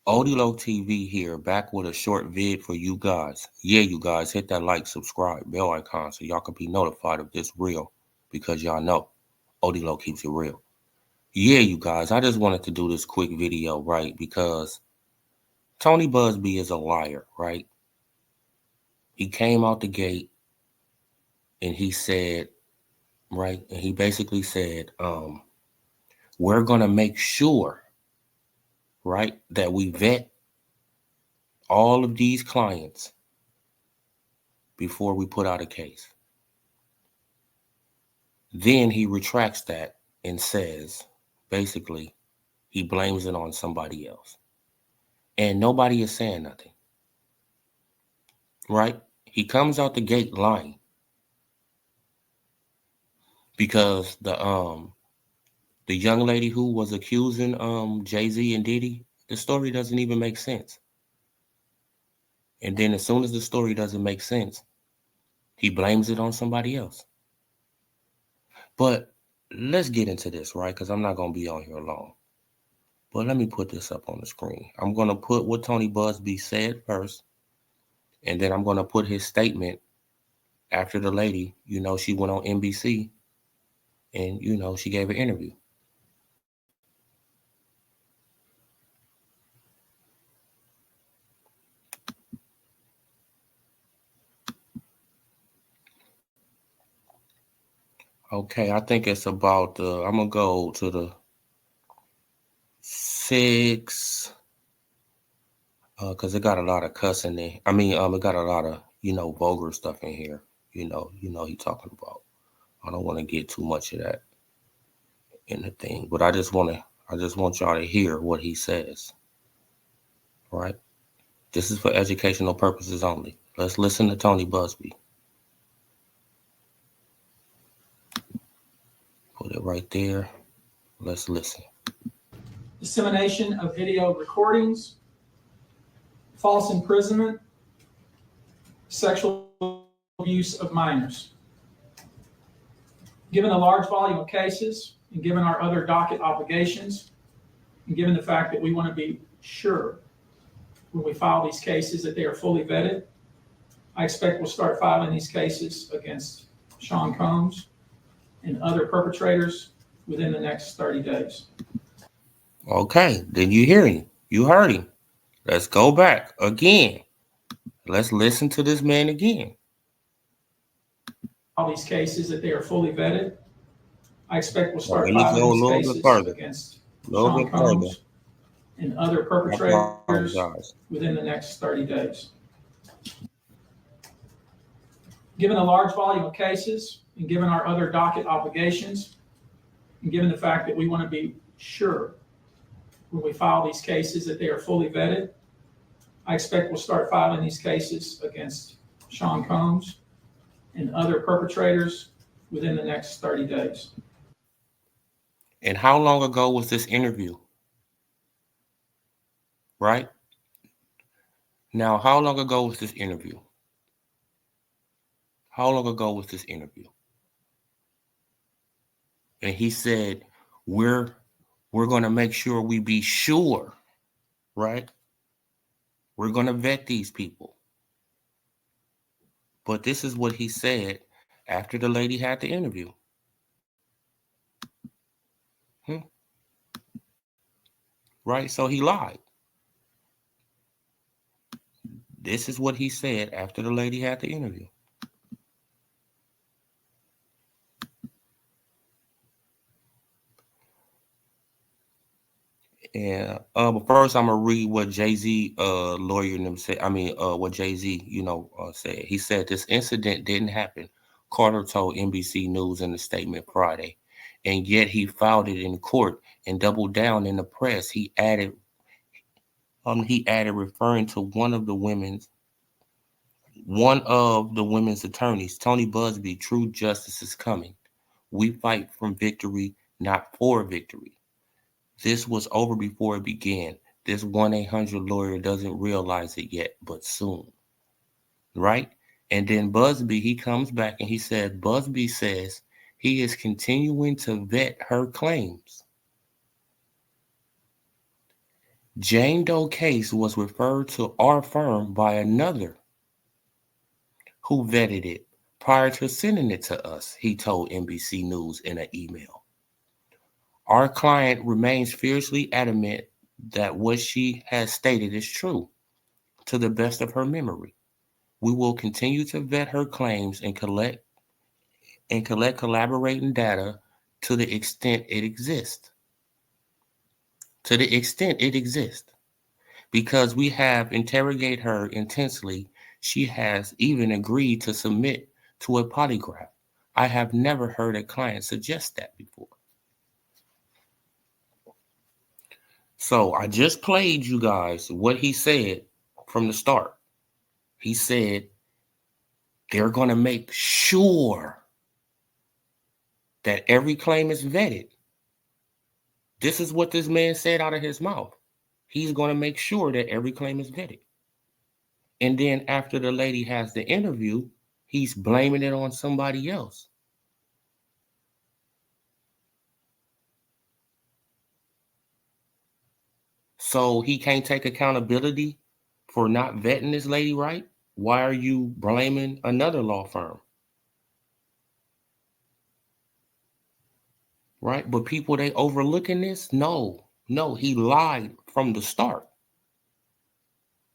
Odilo TV here, back with a short vid for you guys. Yeah, you guys, hit that like, subscribe, bell icon so y'all can be notified of this real, because y'all know Odilo keeps it real. Yeah, you guys, I just wanted to do this quick video, right? Because Tony Buzbee is a liar, right? He came out the gate and he said, right? And he basically said, we're going to make sure, right, that we vet all of these clients before we put out a case. Then he retracts that and says, basically, he blames it on somebody else. And nobody is saying nothing, right? He comes out the gate lying because the young lady who was accusing Jay-Z and Diddy, the story doesn't even make sense. And then as soon as the story doesn't make sense, he blames it on somebody else. But let's get into this, right? Because I'm not going to be on here long. But let me put this up on the screen. I'm going to put what Tony Buzbee said first. And then I'm going to put his statement after the lady, she went on NBC and, she gave an interview. Okay, I think it's about, I'm going to go to the 6, because it got a lot of cussing in. It got a lot of, vulgar stuff in here. He talking about. I don't want to get too much of that in the thing, but I just want y'all to hear what he says. Right? This is for educational purposes only. Let's listen to Tony Buzbee. Put it right there. Let's listen. Dissemination of video recordings, false imprisonment, sexual abuse of minors. Given the large volume of cases, and given our other docket obligations, and given the fact that we want to be sure when we file these cases that they are fully vetted, I expect we'll start filing these cases against Sean Combs and other perpetrators within the next 30 days. Okay, then you hear him. You heard him. Let's go back again. Let's listen to this man again. All these cases that they are fully vetted, I expect we'll start filing these cases against Sean Combs and other perpetrators within the next 30 days. Given the large volume of cases, and given our other docket obligations, and given the fact that we want to be sure when we file these cases that they are fully vetted, I expect we'll start filing these cases against Sean Combs and other perpetrators within the next 30 days. And how long ago was this interview? Right? Now, how long ago was this interview? How long ago was this interview? And he said, we're going to make sure we be sure, right? We're going to vet these people. But this is what he said after the lady had the interview. Right? So he lied. This is what he said after the lady had the interview. And but first I'm gonna read what Jay-Z lawyer and them said. What Jay-Z, said. He said this incident didn't happen. Carter told NBC News in a statement Friday, and yet he filed it in court and doubled down in the press. He added, referring to one of the women's attorneys, Tony Buzbee. True justice is coming. We fight from victory, not for victory. This was over before it began. This 1-800 lawyer doesn't realize it yet, but soon. Right? And then Buzbee, he comes back and he said, Buzbee says he is continuing to vet her claims. Jane Doe case was referred to our firm by another who vetted it prior to sending it to us, he told NBC News in an email. Our client remains fiercely adamant that what she has stated is true, to the best of her memory. We will continue to vet her claims and collect collaborating data to the extent it exists. To the extent it exists. Because we have interrogated her intensely, she has even agreed to submit to a polygraph. I have never heard a client suggest that before. So I just played you guys what he said from the start. He said they're going to make sure that every claim is vetted. This is what this man said out of his mouth. He's going to make sure that every claim is vetted. And then after the lady has the interview, he's blaming it on somebody else. So he can't take accountability for not vetting this lady right? Why are you blaming another law firm? Right? But people, they overlooking this? No, he lied from the start.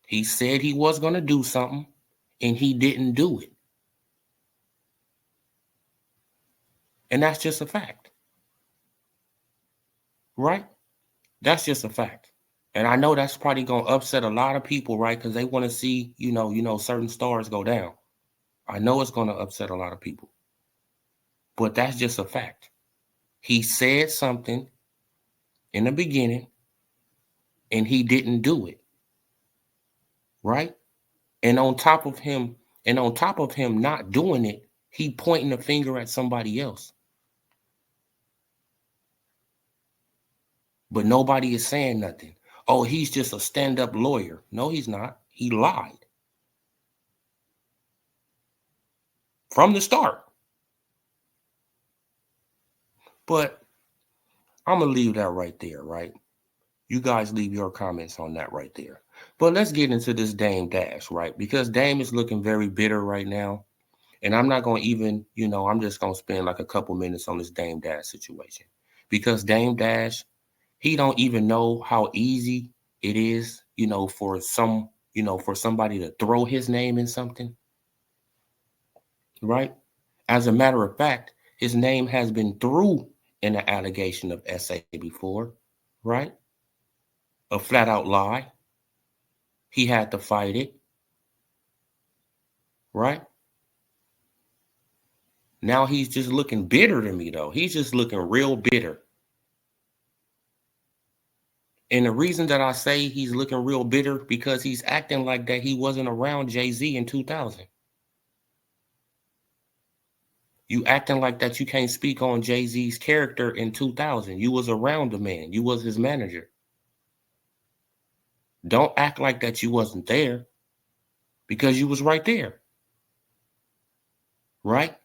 He said he was going to do something and he didn't do it. And that's just a fact. Right? That's just a fact. And I know that's probably going to upset a lot of people, right? Because they want to see, certain stars go down. I know it's going to upset a lot of people. But that's just a fact. He said something in the beginning and he didn't do it. Right? And on top of him not doing it, he pointing the finger at somebody else. But nobody is saying nothing. Oh, he's just a stand-up lawyer. No, he's not. He lied. From the start. But I'm going to leave that right there, right? You guys leave your comments on that right there. But let's get into this Dame Dash, right? Because Dame is looking very bitter right now. And I'm not going to even, I'm just going to spend like a couple minutes on this Dame Dash situation. Because Dame Dash, he don't even know how easy it is, for somebody to throw his name in something. Right? As a matter of fact, his name has been through in an allegation of SA before, right? A flat out lie. He had to fight it, right? Now he's just looking bitter to me, though. He's just looking real bitter. And the reason that I say he's looking real bitter, because he's acting like that he wasn't around Jay-Z in 2000. You acting like that you can't speak on Jay-Z's character in 2000. You was around the man. You was his manager. Don't act like that you wasn't there, because you was right there. Right?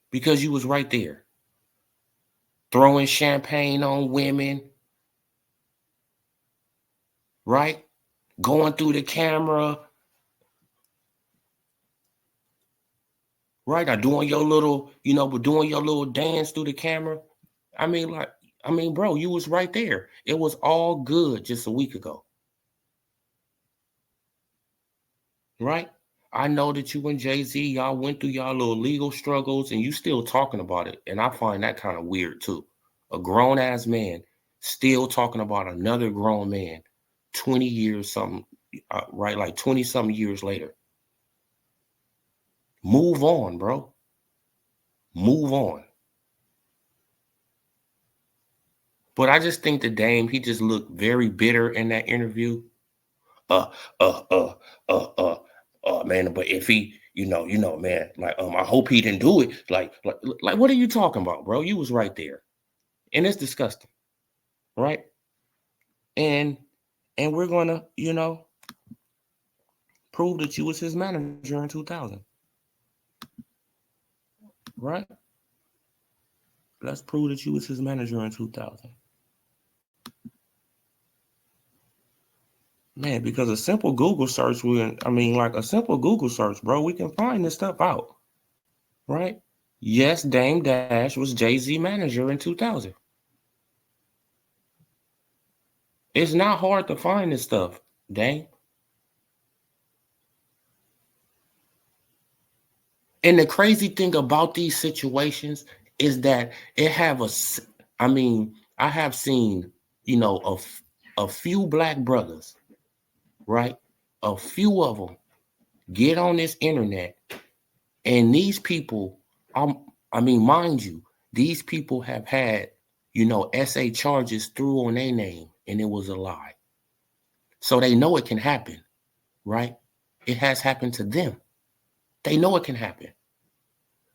Because you was right there. Throwing champagne on women. Right? Going through the camera. Right? Or doing your little, doing your little dance through the camera. I mean, bro, you was right there. It was all good just a week ago. Right? I know that you and Jay-Z, y'all went through y'all little legal struggles and you still talking about it. And I find that kind of weird too. A grown-ass man still talking about another grown man 20 years something, right? Like 20-something years later. Move on, bro. Move on. But I just think that Dame, he just looked very bitter in that interview. Man, but if he, man, like, I hope he didn't do it. Like, what are you talking about, bro? You was right there. And it's disgusting. Right? And we're gonna, prove that you was his manager in 2000. Right? Let's prove that you was his manager in 2000. Man, because a simple Google search like a simple Google search, bro, we can find this stuff out, right? Yes, Dame Dash was Jay-Z manager in 2000. It's not hard to find this stuff, Dame. And the crazy thing about these situations is that I have seen, a few black brothers, right? A few of them get on this internet, and these people, mind you, these people have had, SA charges through on their name, and it was a lie. So they know it can happen, right? It has happened to them. They know it can happen.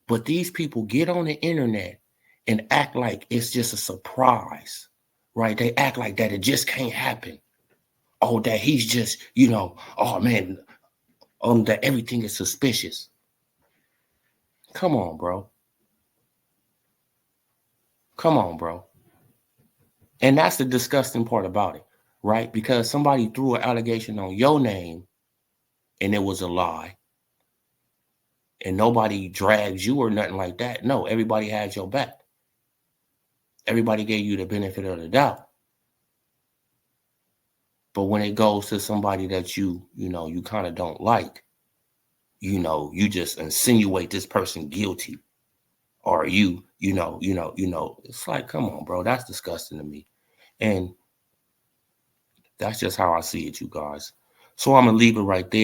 But these people get on the internet and act like it's just a surprise, right? They act like that it just can't happen. Oh, that he's just, oh man, that everything is suspicious. Come on, bro. Come on, bro. And that's the disgusting part about it, right? Because somebody threw an allegation on your name and it was a lie. And nobody drags you or nothing like that. No, everybody has your back. Everybody gave you the benefit of the doubt. But when it goes to somebody that you kind of don't like, you just insinuate this person guilty, or it's like, come on, bro, that's disgusting to me. And that's just how I see it, you guys. So I'm gonna leave it right there.